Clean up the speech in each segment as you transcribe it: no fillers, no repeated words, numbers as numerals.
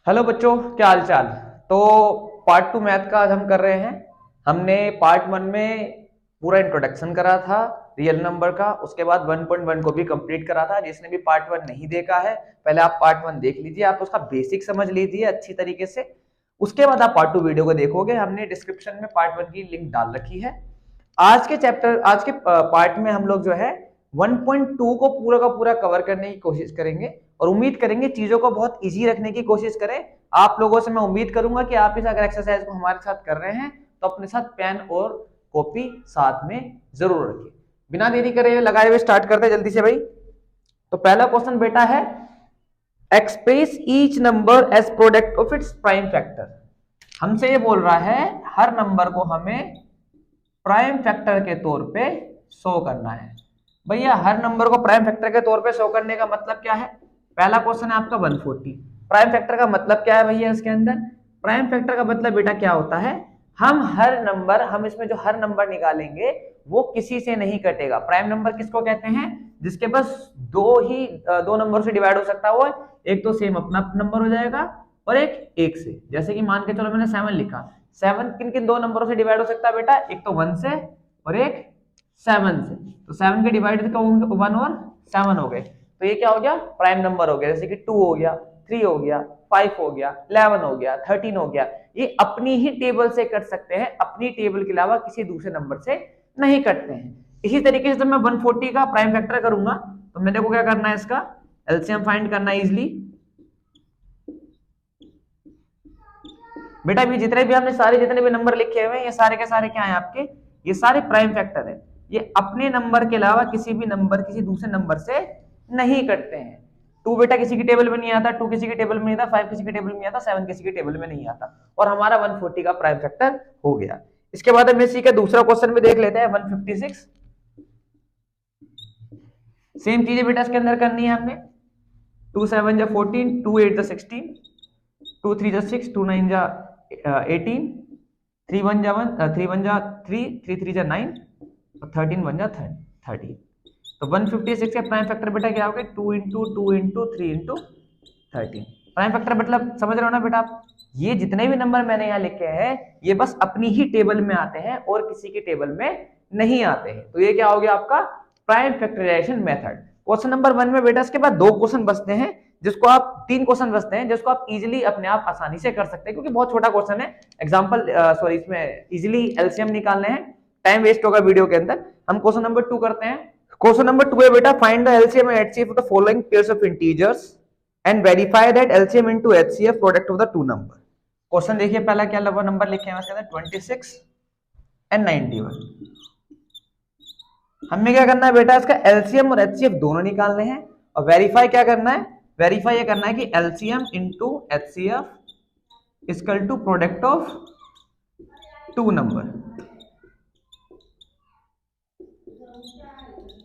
Hello बच्चों, क्या हाल चाल। तो पार्ट 2 मैथ का आज हम कर रहे हैं। हमने पार्ट 1 में पूरा इंट्रोडक्शन करा था रियल नंबर का, उसके बाद 1.1 को भी कंप्लीट करा था। जिसने भी पार्ट 1 नहीं देखा है, पहले आप पार्ट 1 देख लीजिए, आप उसका बेसिक समझ लीजिए अच्छी तरीके से। उसके बाद आप पार्ट 2 वीडियो को देखोगे। हमने डिस्क्रिप्शन में पार्ट 1 की लिंक डाल रखी है। आज के पार्ट में हम लोग जो है 1.2 को पूरा का पूरा कवर करने की कोशिश करेंगे और उम्मीद करेंगे चीजों को बहुत इजी रखने की कोशिश करें। आप लोगों से मैं उम्मीद करूंगा कि आप इस अगर एक्सरसाइज को हमारे साथ कर रहे हैं तो अपने साथ पेन और कॉपी साथ में जरूर रखिए। बिना देरी करे लगाए हुए स्टार्ट करते हैं जल्दी से भाई। तो पहला क्वेश्चन बेटा है, express each number as product of its prime factor. हमसे ये बोल रहा है हर नंबर को हमें प्राइम फैक्टर के तौर पे शो करना है। भैया हर नंबर को प्राइम फैक्टर के तौर पे शो करने का मतलब क्या है? पहला क्वेश्चन है आपका 140। प्राइम फैक्टर का मतलब क्या है भैया? इसके अंदर प्राइम फैक्टर का मतलब बेटा क्या होता है, हम इसमें जो हर नंबर निकालेंगे वो किसी से नहीं कटेगा। प्राइम नंबर किसको कहते हैं? जिसके पास दो नंबर से डिवाइड हो सकता है। वो एक तो सेम अपना नंबर हो जाएगा और एक से। जैसे कि मान के चलो मैंने 7 लिखा, 7 किन किन दो नंबरों से डिवाइड हो सकता है बेटा? एक तो 1 से और एक 7 से। तो 7 के डिवाइड 1 और 7 हो गए, तो ये क्या हो गया? प्राइम नंबर हो गया। जैसे कि 2 हो गया, 3 हो गया, 5 हो गया, 11 हो गया, 13 हो गया। ये अपनी ही टेबल से कट सकते हैं, अपनी टेबल के अलावा किसी दूसरे नंबर से नहीं कटते हैं। इसी तरीके से जब मैं 140 का प्राइम फैक्टर करूंगा तो मेरे को क्या करना है? इसका एलसीएम फाइंड करना है इजिली। बेटा भी जितने भी नंबर लिखे हुए हैं ये सारे के सारे क्या है आपके? ये सारे प्राइम फैक्टर है। ये अपने नंबर के अलावा किसी भी नंबर किसी दूसरे नंबर से नहीं कटते हैं। 2 बेटा किसी की टेबल में नहीं आता, 2 किसी की टेबल में नहीं आता, 5 किसी की टेबल में नहीं आता, 7 किसी की टेबल में नहीं आता, और हमारा 140 का प्राइम फैक्टर हो गया। इसके बाद हम इसी का दूसरा क्वेश्चन भी देख लेते हैं, 156। सेम चीजें बेटा इसके अंदर करनी है हमने। 2 7 जा 14, 2 8 जा 16, 2 3 जा 6, 2 9 जा 18, 3 1 जा 1, 3 1 जा 3, 3 3 जा 9 और 13 1 जा 13। तो 156 का प्राइम फैक्टर बेटा क्या हो गया? 2 into 2 into 3 into 13। Prime factor मतलब समझ रहे हो ना बेटा आप? ये जितने भी नंबर मैंने यहाँ लिखे हैं ये बस अपनी ही टेबल में आते हैं और किसी की टेबल में नहीं आते हैं। तो ये क्या हो गया आपका? Prime factorization method. Question number 1 में बेटा इसके बाद 2 क्वेश्चन बचते हैं, जिसको आप 3 क्वेश्चन बचते हैं जिसको आप इजीली अपने आप आसानी से कर सकते हैं, क्योंकि बहुत छोटा क्वेश्चन है। एग्जांपल सॉरी, इसमें इजीली एलसीएम निकालने हैं, टाइम वेस्ट होगा वीडियो के अंदर। हम क्वेश्चन नंबर 2 करते हैं। क्वेश्चन नंबर 2 है बेटा, find the LCM and HCF of the following pairs of integers and verify that LCM into HCF product of the two number. Question देखिए, पहला क्या नंबर लिखे हैं इसके अंदर? 26 एंड 91। हमें क्या करना है बेटा? इसका एलसीएम और एचसीएफ दोनों निकालने हैं। और वेरीफाई क्या करना है? वेरीफाई ये करना है कि LCM into HCF equal to product of two number.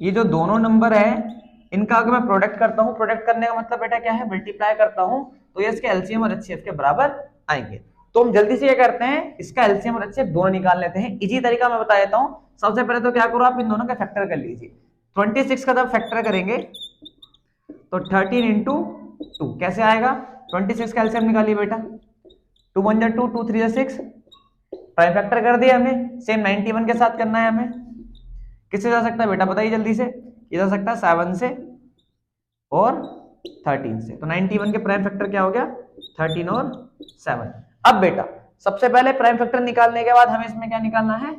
ये जो दोनों नंबर है इनका अगर मैं प्रोडक्ट करता हूं, प्रोडक्ट करने का मतलब बेटा क्या है? मल्टीप्लाई करता हूं, तो ये इसके एलसीएम और एचसीएफ के बराबर आएंगे। तो हम जल्दी से ये करते हैं, इसका एलसीएम और एचसीएफ दोनों निकाल लेते हैं। इजी तरीका मैं बता देता हूं। सबसे पहले तो क्या करो, आप इन दोनों का फैक्टर कर लीजिए। 26 का जब फैक्टर करेंगे तो 13 इंटू 2 कैसे आएगा? 26 का एलसीएम निकालिए बेटा। 2 1 जा 2, 2 3 जा 6, प्राइम फैक्टर कर दिया हमने। सेम 91 के साथ करना है हमें। किससे जा सकता है बेटा बताइए जल्दी से? ये जा सकता है 7 से और 13 से। तो 91 के प्राइम फैक्टर क्या हो गया? 13 और 7। अब बेटा सबसे पहले प्राइम फैक्टर निकालने के बाद हमें इसमें क्या निकालना है?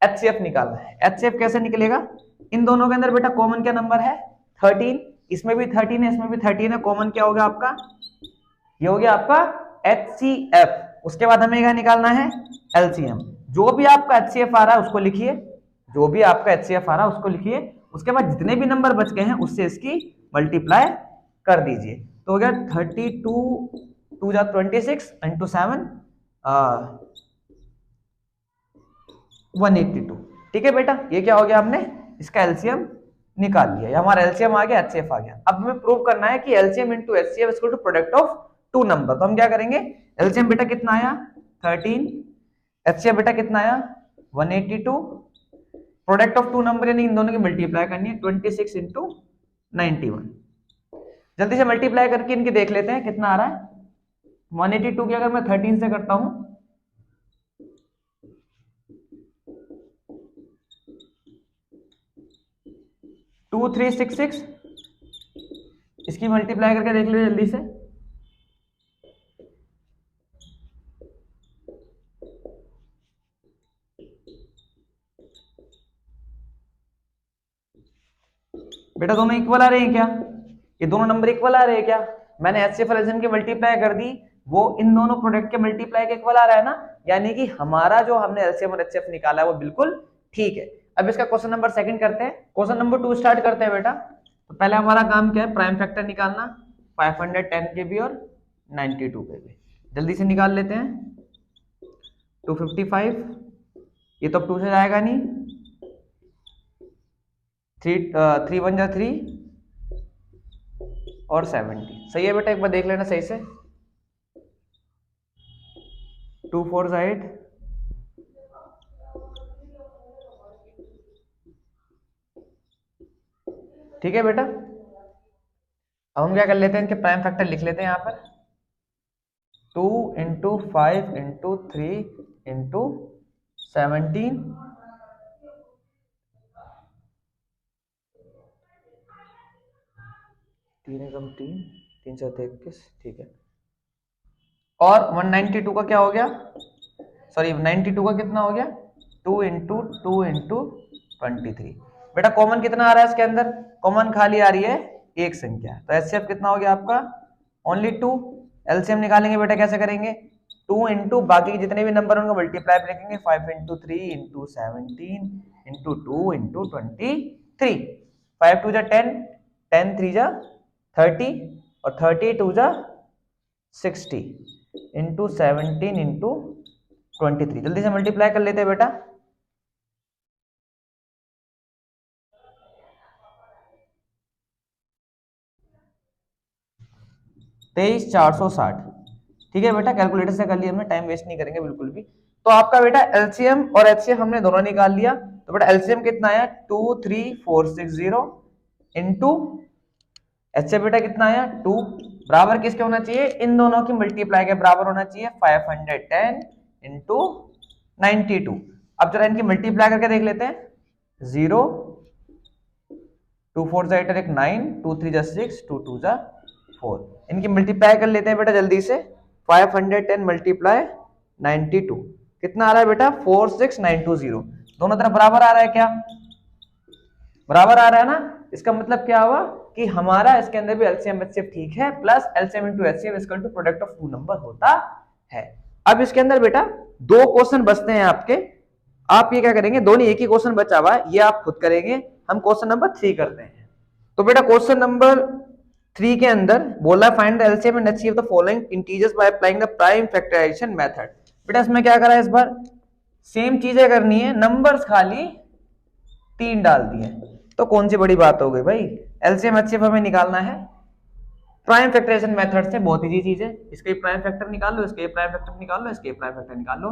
एचसीएफ निकालना है। एचसीएफ कैसे निकलेगा? इन दोनों के अंदर बेटा कॉमन क्या नंबर है? 13। इसमें भी 13 है, इसमें भी 13 है। कॉमन क्या हो गया आपका? ये हो गया आपका एचसीएफ। उसके बाद हमें क्या निकालना है? एलसीएम। जो भी आपका एचसीएफ आ रहा है उसको लिखिए, जो भी आपका एचसीएफ आ रहा है उसको लिखिए। उसके बाद जितने भी नंबर बच गए हैं उससे इसकी मल्टीप्लाई कर दीजिए। तो हो गया 32 2 जा 26 इंटू 7 182। ठीक है बेटा, ये क्या हो गया? हमने इसका एलसीएम निकाल लिया। ये हमारा एलसीएम आ गया, एचसीएफ आ गया। अब हमें प्रूव करना है कि LCM into HCF equal to product of two number. तो हम क्या करेंगे? एलसीएम बेटा कितना आया? 13। एचसीएफ बेटा कितना आया? 182। प्रोडक्ट ऑफ टू नंबर यानी इन दोनों की मल्टीप्लाई करनी है, 26 इंटू 91। जल्दी से मल्टीप्लाई करके इनके देख लेते हैं कितना आ रहा है। 182 की अगर मैं 13 से करता हूं, टू 366, इसकी मल्टीप्लाई करके देख लीजिए जल्दी से। बेटा दोनों इक्वल आ रहे हैं क्या? ये दोनों नंबर इक्वल आ रहे हैं क्या? मैंने एचसीएफ और एलसीएम की मल्टीप्लाई कर दी, वो इन दोनों प्रोडक्ट के मल्टीप्लाई के इक्वल आ रहा है ना, यानी कि हमारा जो हमने एलसीएम और एचसीएफ निकाला है वो बिल्कुल ठीक है। अब इसका क्वेश्चन नंबर सेकंड करते हैं, क्वेश्चन नंबर 2 स्टार्ट करते हैं बेटा। तो पहले हमारा काम क्या है, प्राइम फैक्टर निकालना 510 के भी और 92 के भी। जल्दी से निकाल लेते हैं। 255, ये तो अब 2 से जाएगा नहीं, 3 1 जा 3 और 70, सही है बेटा, एक बार देख लेना सही से। 2 4 जा 8, ठीक है बेटा। अब हम क्या कर लेते हैं, इनके प्राइम फैक्टर लिख लेते हैं यहाँ पर। 2 इंटू 5 इंटू 3 इंटू 17, तीन एकम 3, 3 7 21, ठीक है। और 192 का क्या हो गया, सॉरी 92 का कितना हो गया, 2 इंटू 2 इंटू 23। बेटा कॉमन कितना आ रहा है इसके अंदर, कॉमन खाली आ रही है एक संख्या, तो एचसीएफ कितना हो गया आपका, ओनली 2। एलसीएम निकालेंगे बेटा, कैसे करेंगे, 2 इंटू बाकी जितने भी नंबर उनको मल्टीप्लाई पे लिखेंगे, 5 इंटू 3 इंटू 17 इंटू 2 इंटू 23। 5 2 जा 10, 10 3 जा 30 और 30 2 जा 60 इंटू 17 इंटू 23। जल्दी से मल्टीप्लाई कर लेते हैं बेटा। तेईस 460, ठीक है बेटा, कैलकुलेटर से कर लिया हमने, टाइम वेस्ट नहीं करेंगे बिल्कुल भी। तो आपका बेटा एलसीएम और एचसीएफ हमने दोनों निकाल लिया। तो बेटा एलसीएम कितना आया, 23460 इंटू एचसीएफ बेटा कितना आया 2, बराबर किसके होना चाहिए, इन दोनों की मल्टीप्लाई के बराबर होना चाहिए, 510 इंटू 92। अब जरा इनकी मल्टीप्लाई करके देख लेते हैं। 0 2 4 8 एक 9, 2 3 6, 2 2 4। इनकी मल्टीप्लाई कर लेते हैं बेटा जल्दी से। 510 मल्टीप्लाई 92 कितना आ रहा है बेटा, 46920। दोनों तरफ बराबर आ रहा है क्या, बराबर आ रहा है ना। इसका मतलब क्या हुआ कि हमारा इसके अंदर भी एलसीएम एचसीएफ ठीक है, plus LCM into HCF equal to product of two number होता है। अब इसके अंदर बेटा दो क्वेश्चन बचते हैं आपके, आप ये क्या करेंगे, दोनों एक ही क्वेश्चन बचा हुआ है, ये आप खुद करेंगे। हम क्वेश्चन नंबर 3 करते हैं। तो बेटा क्वेश्चन नंबर 3 के अंदर बोला find the LCM and HCF of the following integers by applying the prime factorization method. बेटा इसमें क्या करा है, इस बार सेम चीजें करनी है, नंबर्स खाली 3 डाल दिए। तो कौन सी बड़ी बात हो गई भाई, एलसीएम एचसीएफ हमें निकालना है प्राइम फैक्टराइजेशन मेथड से, बहुत इजी चीज है। इसके प्राइम फैक्टर निकाल लो, इसके प्राइम फैक्टर निकाल लो, इसके प्राइम फैक्टर निकाल लो।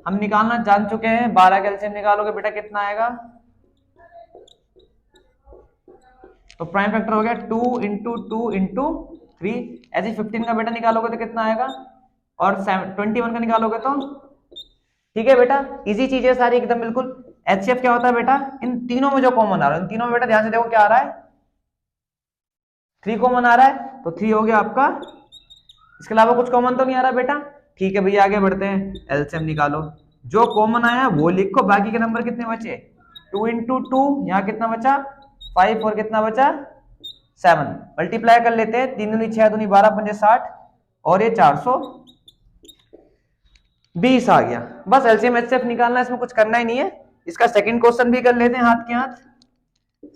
हम निकालना जान चुके हैं, 12 का एलसीएम निकालोगे बेटा कितना आएगा, तो प्राइम फैक्टर हो गया 2 इंटू 2 इंटू 3। ऐसे 15 का बेटा निकालोगे तो कितना आएगा, और 21 का निकालोगे तो, ठीक है बेटा, इजी चीजें सारी एकदम बिल्कुल। एचसीएफ क्या होता है बेटा, इन तीनों में जो कॉमन आ रहा है, इन तीनों में बेटा ध्यान से देखो क्या आ रहा है, 3 कॉमन आ रहा है, तो 3 हो गया आपका। इसके अलावा कुछ कॉमन तो नहीं आ रहा बेटा, ठीक है भैया आगे बढ़ते हैं, एलसीएम निकालो, जो कॉमन आया वो लिखो, बाकी के नंबर कितने बचे, 2 इंटू 2, यहाँ कितना बचा 5 और कितना बचा 7। मल्टीप्लाई कर लेते हैं, 3 दूनी 6 दूनी 12 पंजे 60 और ये 420 आ गया। बस एलसीएम एचसीएफ निकालना, इसमें कुछ करना ही नहीं है। इसका सेकंड क्वेश्चन भी कर लेते हैं हाथ के हाथ।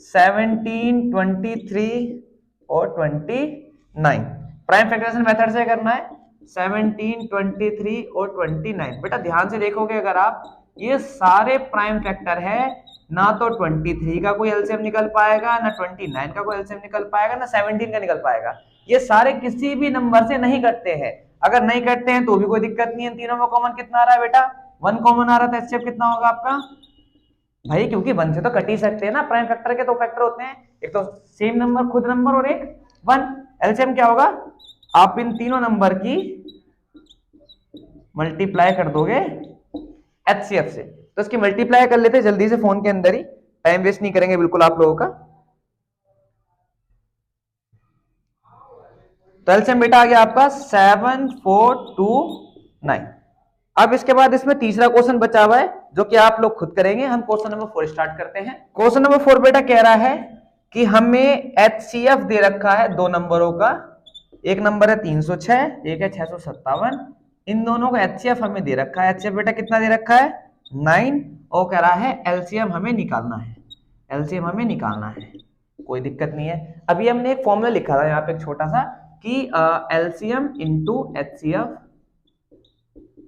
17 23 और 29 प्राइम फैक्टराइजेशन मेथड से करना है। 17 23 और 29 बेटा ध्यान से देखोगे अगर आप, ये सारे प्राइम फैक्टर है, ना तो 23 का कोई एलसीएम निकल पाएगा, ना 29 का कोई एलसीएम निकल पाएगा, ना 17 का निकल पाएगा। ये सारे किसी भी नंबर से नहीं कटते हैं, अगर नहीं कटते हैं तो भी कोई दिक्कत नहीं है। तीनों में कॉमन कितना आ रहा है बेटा, 1 कॉमन आ रहा था, एचसीएफ कितना होगा आपका भाई, क्योंकि 1 से तो कट ही सकते हैं ना, प्राइम फैक्टर के 2 फैक्टर होते हैं, एक तो सेम नंबर खुद नंबर और एक 1। एलसीएम क्या होगा, आप इन तीनों नंबर की मल्टीप्लाई कर दोगे HCF से। तो इसकी मल्टीप्लाई कर लेते जल्दी से फोन के अंदर ही, टाइम वेस्ट नहीं करेंगे बिल्कुल आप लोगों का। तो एलसीएम बेटा आ गया आपका 7429। अब इसके बाद इसमें तीसरा क्वेश्चन बचा हुआ है जो कि आप लोग खुद करेंगे। हम क्वेश्चन नंबर 4 स्टार्ट करते हैं। क्वेश्चन नंबर 4 बेटा कह रहा है कि हमें HCF दे रखा है दो नंबरों का, एक नंबर है 306, एक है 657। इन दोनों का HCF हमें दे रखा है। HCF बेटा कितना दे रखा है 9, और कह रहा है LCM हमें निकालना है। LCM हमें निकालना है, कोई दिक्कत नहीं है। अभी हमने एक फॉर्मूला लिखा था यहाँ पे एक छोटा सा कि LCM into HCF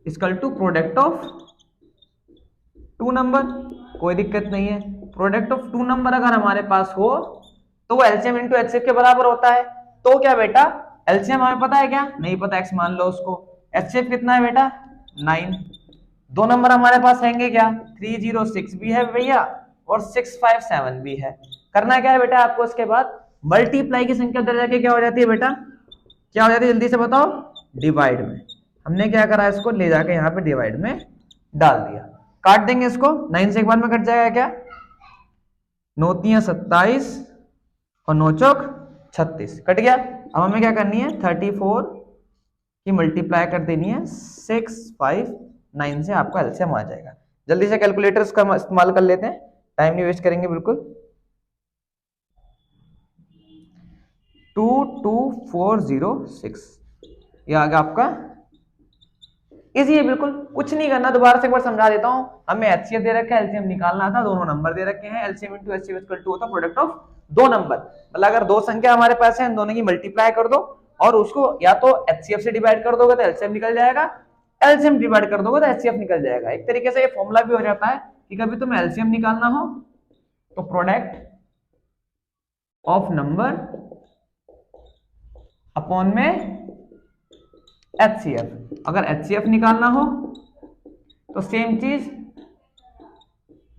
equal to product of two number, कोई दिक्कत नहीं है। प्रोडक्ट ऑफ टू नंबर अगर हमारे पास हो तो वो LCM इंटू HCF के बराबर होता है। तो क्या बेटा LCM हमें पता है क्या, नहीं पता, x मान लो उसको। HCF कितना है बेटा 9। दो नंबर हमारे पास हैंगे क्या, 306 भी है भैया और 657 भी है। करना क्या है बेटा आपको, इसके बाद मल्टीप्लाई की संख्या उधर जाके क्या हो जाती है बेटा, क्या हो जाती है जल्दी से बताओ, डिवाइड में। हमने क्या करा, इसको ले जाके यहाँ पे डिवाइड में डाल दिया। काट देंगे इसको, 9 से एक बार में कट जाएगा क्या, 9 तियां 27 और 9 चौक 36, कट गया। अब हमें क्या करनी है 34 की मल्टीप्लाई कर देनी है 659 से, आपका एलसीएम आ जाएगा। जल्दी से कैलकुलेटर्स का इस्तेमाल कर लेते हैं, टाइम नहीं वेस्ट करेंगे बिल्कुल। 22406 ये आ गया आपका। इजी है बिल्कुल, कुछ नहीं करना। दोबारा से एक बार समझा देता हूं। हमें HCF दे रखा है, एलसीएम निकालना था, दोनों नंबर दे रखे हैं। LCM into HCF equal to होता है प्रोडक्ट ऑफ दो नंबर। मतलब अगर दो संख्या हमारे पास है, इन दोनों की मल्टीप्लाई कर दो और उसको या तो HCF से डिवाइड कर दोगे तो एलसीएम निकल जाएगा, एलसीएम डिवाइड कर दोगे तो HCF निकल जाएगा। एक तरीके से ये फॉर्मूला भी हो जाता है कि कभी तुम्हें एलसीएम निकालना हो तो प्रोडक्ट ऑफ नंबर अपॉन में HCF। अगर HCF निकालना हो तो सेम चीज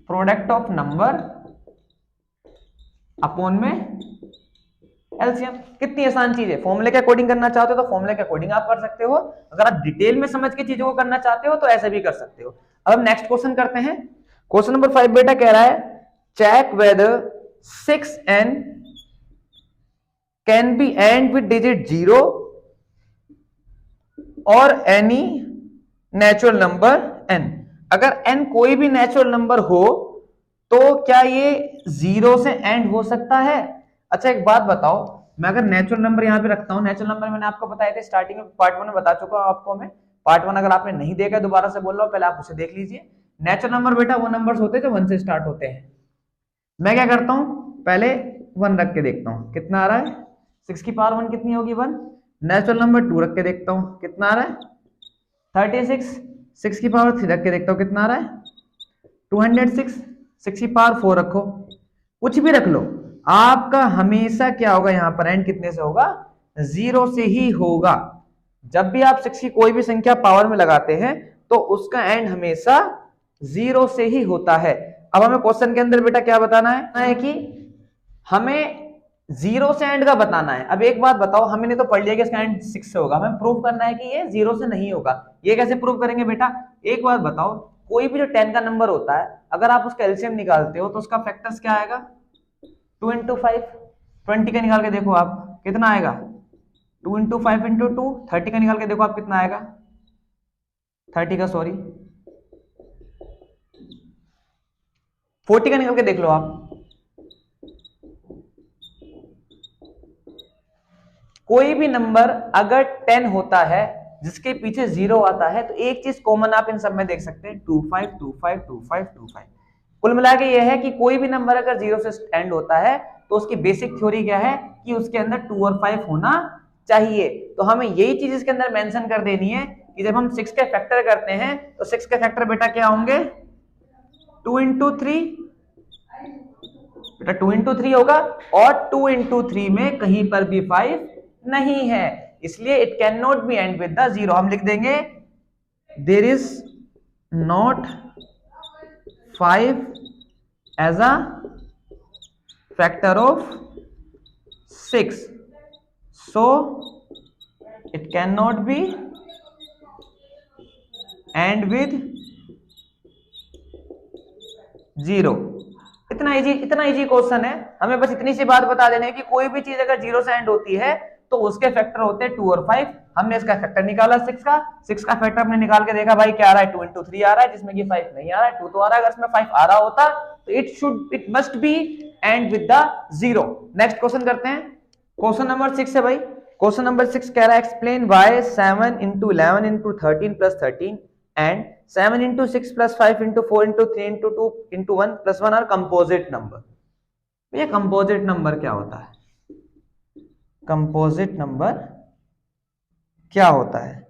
प्रोडक्ट ऑफ नंबर अपॉन में LCM। कितनी आसान चीज है। फॉर्मूले के अकॉर्डिंग करना चाहते हो तो फॉर्मूले के अकॉर्डिंग आप कर सकते हो, अगर आप डिटेल में समझ के चीजों को करना चाहते हो तो ऐसे भी कर सकते हो। अब हम नेक्स्ट क्वेश्चन करते हैं। क्वेश्चन नंबर 5 बेटा कह रहा है check whether 6n can be end with digit 0 और एनी नेचुरल नंबर n। अगर n कोई भी नेचुरल नंबर हो तो क्या ये 0 से एंड हो सकता है। अच्छा एक बात बताओ, मैं अगर नेचुरल नंबर यहां पे रखता हूं, नेचुरल नंबर मैंने आपको बताए थे स्टार्टिंग में, पार्ट 1 में बता चुका हूं आपको। मैं पार्ट 1 अगर आपने नहीं देखा दोबारा से बोल रहा हूं, पहले आप उसे देख लीजिए। नेचुरल नंबर बेटा वो नंबर्स होते हैं जो 1 से स्टार्ट होते हैं। मैं क्या करता हूं, पहले 1 रख के देखता हूं कितना आ रहा है, 6 की पावर 1 कितनी होगी 1। नेचुरल नंबर 2 रख के देखता हूं कितना आ रहा है 36। 6 की पावर 3 रख के देखता हूं कितना आ रहा है 206। 6 की पावर 4 रखो, कुछ भी रख लो, आपका हमेशा क्या होगा यहाँ पर एंड कितने से होगा, 0 से ही होगा। जब भी आप 6 की कोई भी संख्या पावर में लगाते हैं तो उसका एंड हमेशा 0 से ही होता है। अब हमें क्वेश्चन के अंदर बेटा क्या बताना है कि हमें 0 से एंड का बताना है। अब एक बात बताओ, हमने तो पढ़ लिया कि इसका एंड 6 से होगा, हमें प्रूव करना है कि ये 0 से नहीं होगा। ये कैसे प्रूव करेंगे बेटा, एक बात बताओ, कोई भी जो 10 का नंबर होता है अगर आप उसका एलसीएम निकालते हो तो उसका फैक्टर्स क्या आएगा 2 into 5। 20 का निकाल के देखो आप कितना आएगा 2 into 5 into 2। 30 का निकाल के देखो आप कितना आएगा 30 का 40 का निकाल के देख लो आप। कोई भी नंबर अगर 10 होता है जिसके पीछे 0 आता है तो एक चीज कॉमन आप इन सब में देख सकते हैं 25 25 25 25। कुल मिला के यह है कि कोई भी नंबर अगर 0 से एंड होता है तो उसकी बेसिक थ्योरी क्या है कि उसके अंदर 2 और 5 होना चाहिए। तो हमें यही चीज इसके अंदर मेंशन कर देनी है कि जब हम 6 के फैक्टर करते हैं तो 6 के फैक्टर बेटा क्या होंगे 2 into 3 बेटा 2 into 3 होगा, और 2 into 3 में कहीं पर भी 5 नहीं है, इसलिए it can not be end with the 0। हम लिख देंगे there is not 5 as a factor of 6, so it can not be end with 0। इतना इजी क्वेश्चन है। हमें बस इतनी सी बात बता देनी है कि कोई भी चीज अगर 0 से एंड होती है तो उसके फैक्टर होते हैं 2 और 5। हमने इसका फैक्टर निकाला 6 का फैक्टर हमने निकाल के देखा भाई क्या आ रहा है, 2 into 3 आ रहा है, जिसमें कि 5 नहीं आ रहा है, 2 तो आ रहा है। अगर इसमें 5 आ रहा होता तो it must be end with the 0। Next question करते हैं, क्वेश्चन नंबर 6 है भाई। क्वेश्चन नंबर 6 कह रहा है explain why 7 into 11 into 13 plus 13 and 7 into 6 plus 5 into 4 into 3 into 2 into 1 plus 1 are composite number। ये कंपोजिट नंबर क्या होता है? कंपोजिट नंबर क्या होता है?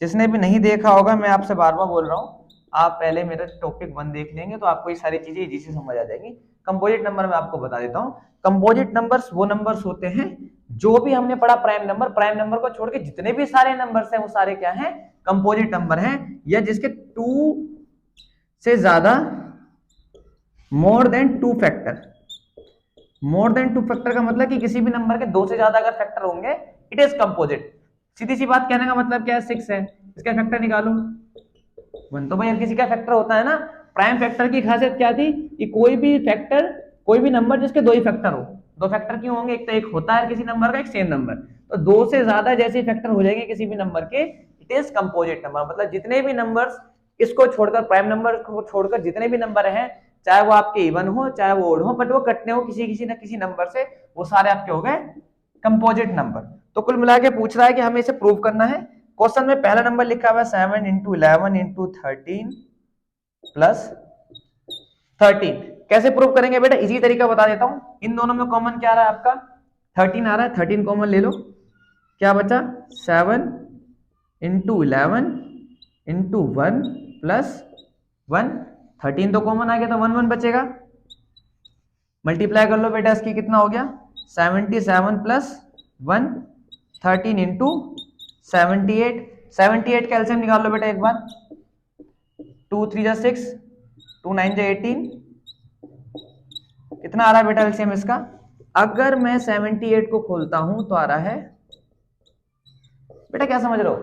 जिसने भी नहीं देखा होगा, मैं आपसे बार बार बोल रहा हूं, आप पहले मेरा टॉपिक 1 देख लेंगे तो आपको ये सारी चीजें इजी से समझ आ जाएगी। कंपोजिट नंबर मैं आपको बता देता हूं। कंपोजिट नंबर्स वो नंबर्स होते हैं जो भी हमने पढ़ा प्राइम नंबर को छोड़ के जितने भी सारे नंबर्स हैं वो सारे क्या हैं? कंपोजिट नंबर हैं, या जिसके 2 से ज्यादा more than 2 factor. More than 2 factor का मतलब कि किसी भी नंबर के 2 से ज्यादा अगर फैक्टर होंगे इट इज कंपोजिट। सीधी सी बात कहने का मतलब क्या है? 6 है, इसका फैक्टर निकालो 1। तो भाई हर किसी का फैक्टर होता है ना। प्राइम फैक्टर की खासियत क्या थी कि कोई भी फैक्टर, कोई भी नंबर जिसके 2 ही फैक्टर हो। 2 फैक्टर क्यों होंगे? एक तो एक होता है किसी नंबर का, एक सेम नंबर। तो 2 से ज्यादा जैसे फैक्टर हो जाएंगे किसी भी नंबर के, इट इज कंपोजिट नंबर। मतलब जितने भी नंबर्स इसको छोड़कर, प्राइम नंबर को छोड़कर जितने भी नंबर हैं, चाहे वो आपके इवन हो चाहे वो ओड हो, बट वो कटने हो किसी न किसी नंबर से, वो सारे आपके हो गए कंपोजिट नंबर। तो कुल मिला के पूछ रहा है कि हमें इसे प्रूव करना है। क्वेश्चन में पहला नंबर लिखा हुआ है 7 into 11 into 13 plus 13। कैसे प्रूव करेंगे बेटा? इजी तरीका बता देता हूं। इन दोनों में कॉमन क्या आ रहा है आपका? 13 आ रहा है, 13 कॉमन ले लो। क्या बचा? 7 into 11 into 1 plus 1। 13 तो कॉमन आ गया तो 1 1 बचेगा। मल्टीप्लाई कर लो बेटा, इसकी कितना हो गया? 77 plus 1, 13 into 78। 78 कैल्सियम निकाल लो बेटा एक बार। 2 3 जा 6, 2 9 जा 18। कितना आ रहा है बेटा एलसीएम इसका? अगर मैं 78 को खोलता हूं तो आ रहा है बेटा, क्या समझ रहे हो?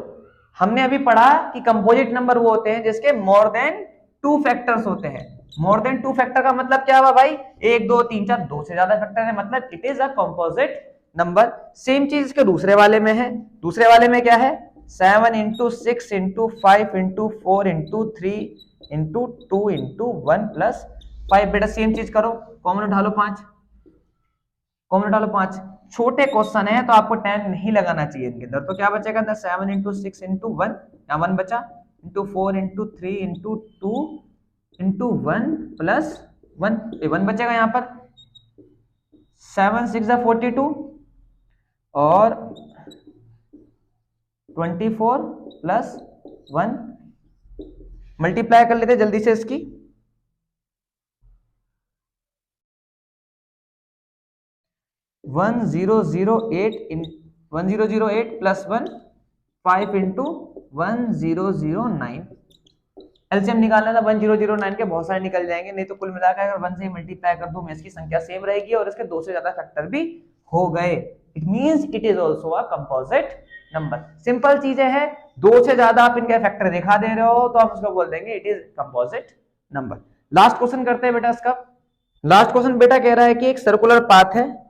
हमने अभी पढ़ा कि कंपोजिट नंबर वो होते हैं जिसके मोर देन 2 फैक्टर्स होते हैं। मोर देन 2 फैक्टर का मतलब क्या हुआ भाई? 1 2 3 4, 2 से ज्यादा फैक्टर है, मतलब it is a composite number. Same चीज इसके दूसरे वाले में है। दूसरे वाले में क्या है? 7 into 6 into 5 into 4 into 3 into 2 into 1 plus 5। बेटा सेम चीज करो, कॉमन उठा लो 5, कॉमन उठा लो 5। छोटे क्वेश्चन है तो आपको टाइम नहीं लगाना चाहिए इनके अंदर। तो क्या बचेगा अंदर? 7 into 6 into 1, या 1 बचा, into 4 into 3 into 2 into 1 plus 1, 1 बचेगा यहाँ पर। 7 6 जा 42 और 24 प्लस 1। मल्टीप्लाई कर लेते जल्दी से इसकी। 1008 प्लस 1, 5 into 1009। एलसीएम निकालना था 1009 के, बहुत सारे निकल जाएंगे, नहीं तो कुल मिलाकर अगर 1 से मल्टीप्लाई कर दूं मैं, इसकी संख्या सेम रहेगी और इसके 2 से ज्यादा फैक्टर भी हो गए। It means it is also a composite number. Simple चीजें हैं, 2 से ज्यादा आप इनके फैक्टर दिखा दे रहे हो तो हम उसको बोल देंगे it is composite number. Last question करते हैं बेटा इसका। लास्ट क्वेश्चन बेटा कह रहा है कि एक सर्कुलर पाथ है,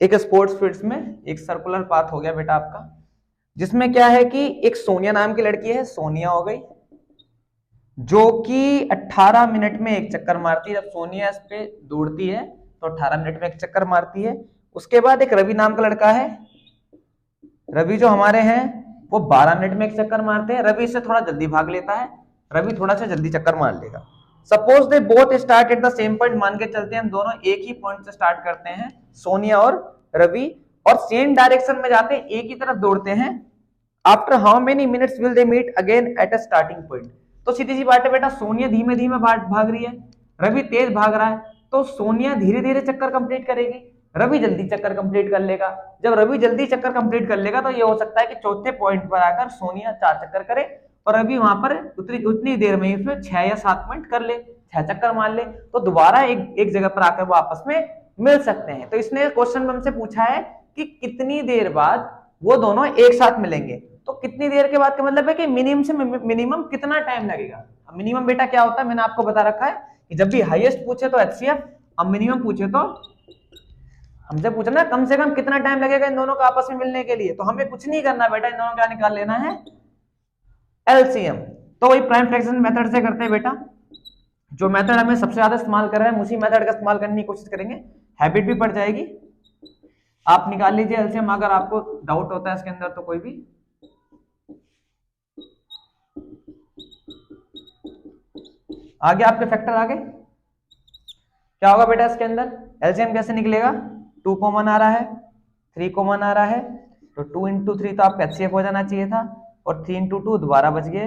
एक स्पोर्ट्स फील्ड्स में एक सर्कुलर पाथ हो गया बेटा आपका, जिसमें क्या है कि एक सोनिया नाम की लड़की है, सोनिया हो गई, जो कि 18 मिनट में एक चक्कर मारती है। जब सोनिया इस पे दौड़ती है तो 18 मिनट में एक चक्कर मारती है। उसके बाद एक रवि नाम का लड़का है, रवि जो हमारे हैं वो 12 मिनट में एक चक्कर मारते हैं। रवि इससे थोड़ा जल्दी भाग लेता है, रवि थोड़ा सा जल्दी चक्कर मार लेगा। Suppose they both start at the same point, मान के चलते हैं हम दोनों एक ही पॉइंट से स्टार्ट करते हैं, सोनिया और रवि, और सेम डायरेक्शन में जाते हैं, एक ही तरफ दौड़ते हैं। After how many minutes will they meet again at a starting point. तो सीधी सी बात है बेटा, सोनिया धीमे धीमे भाग रही है, रवि तेज भाग रहा है, तो सोनिया धीरे धीरे चक्कर कंप्लीट करेगी, रवि जल्दी चक्कर कंप्लीट कर लेगा। जब रवि जल्दी चक्कर कंप्लीट कर लेगा तो ये हो सकता है कि चौथे पॉइंट पर आकर सोनिया 4 चक्कर करे और रवि वहां पर उतनी देर में इसमें 6 या 7 पॉइंट कर ले, 6 चक्कर मार ले, तो दोबारा एक जगह पर आकर वो आपस में मिल सकते हैं। तो इसने क्वेश्चन में हमसे पूछा है कि कितनी देर बाद वो दोनों एक साथ मिलेंगे। तो कितनी देर के बाद का मतलब है कि मिनिमम से मिनिमम कितना टाइम लगेगा। अब मिनिमम बेटा क्या होता है, मैंने आपको बता रखा है कि जब भी हाईएस्ट पूछे तो HCF, अब मिनिमम पूछे तो हमसे पूछना ना कम से कम कितना टाइम लगेगा इन दोनों को आपस में मिलने के लिए। तो हमें कुछ नहीं करना बेटा, इन दोनों का निकाल लेना है LCM। तो वही प्राइम फ्रैक्शन मेथड से करते हैं बेटा। जो मेथड हमें सबसे ज्यादा इस्तेमाल कर रहे हैं उसी मेथड का इस्तेमाल करने की कोशिश करेंगे, हैबिट भी पड़ जाएगी। आप निकाल लीजिए LCM अगर आपको डाउट होता है इसके अंदर तो कोई भी। आगे आपके फैक्टर आगे क्या होगा बेटा इसके अंदर, LCM कैसे निकलेगा, 2 कॉमन आ रहा है, 3 कॉमन आ रहा है, तो 2 इंटू 3 तो आपका HCF हो जाना चाहिए था, और 3 इंटू 2 दोबारा बच गए,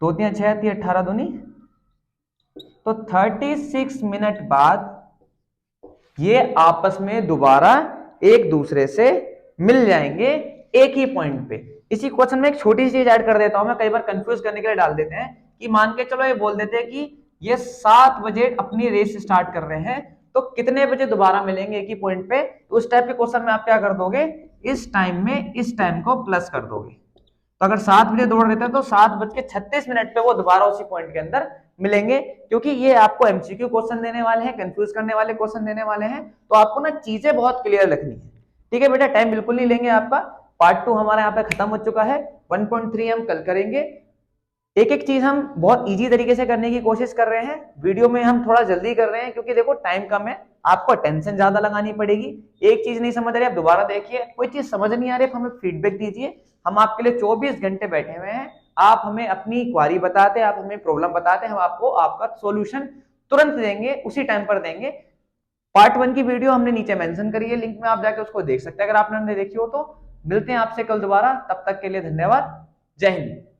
2 3 6 3 18 दूनी, तो 36 मिनट बाद ये आपस में दोबारा एक दूसरे से मिल जाएंगे एक ही पॉइंट पे। इसी क्वेश्चन में एक छोटी सी चीज ऐड कर देता हूं मैं, कई बार कंफ्यूज करने के लिए डाल देते हैं कि मान के चलो ये बोल देते हैं कि ये 7 बजे अपनी रेस स्टार्ट कर रहे हैं, तो कितने बजे दोबारा मिलेंगे एक ही पॉइंट पे। तो उस टाइप के क्वेश्चन में आप क्या कर दोगे, इस टाइम में इस टाइम को प्लस कर दोगे। तो अगर 7 बजे दौड़ रहे थे तो 7:36 पे वो दोबारा उसी पॉइंट के अंदर मिलेंगे, क्योंकि ये आपको MCQ क्वेश्चन देने वाले हैं, कंफ्यूज करने वाले क्वेश्चन देने वाले हैं, तो आपको ना चीजें बहुत क्लियर रखनी है। ठीक है बेटा, टाइम बिल्कुल नहीं लेंगे आपका। पार्ट 2 हमारा यहाँ पे खत्म हो चुका है, 1.3 हम कल करेंगे। एक एक चीज हम बहुत इजी तरीके से करने की कोशिश कर रहे हैं, वीडियो में हम थोड़ा जल्दी कर रहे हैं क्योंकि देखो टाइम कम है, आपको टेंशन ज्यादा लगानी पड़ेगी। एक चीज नहीं समझ रहे आप दोबारा देखिए, कोई चीज समझ नहीं आ रही हमें फीडबैक दीजिए, हम आपके लिए 24 घंटे बैठे हुए हैं। आप हमें अपनी क्वारी बताते, आप हमें प्रॉब्लम बताते, हम आपको आपका सॉल्यूशन तुरंत देंगे, उसी टाइम पर देंगे। पार्ट 1 की वीडियो हमने नीचे मेंशन करी है, लिंक में आप जाके उसको देख सकते हैं अगर आपने देखी हो तो। मिलते हैं आपसे कल दोबारा, तब तक के लिए धन्यवाद, जय हिंद।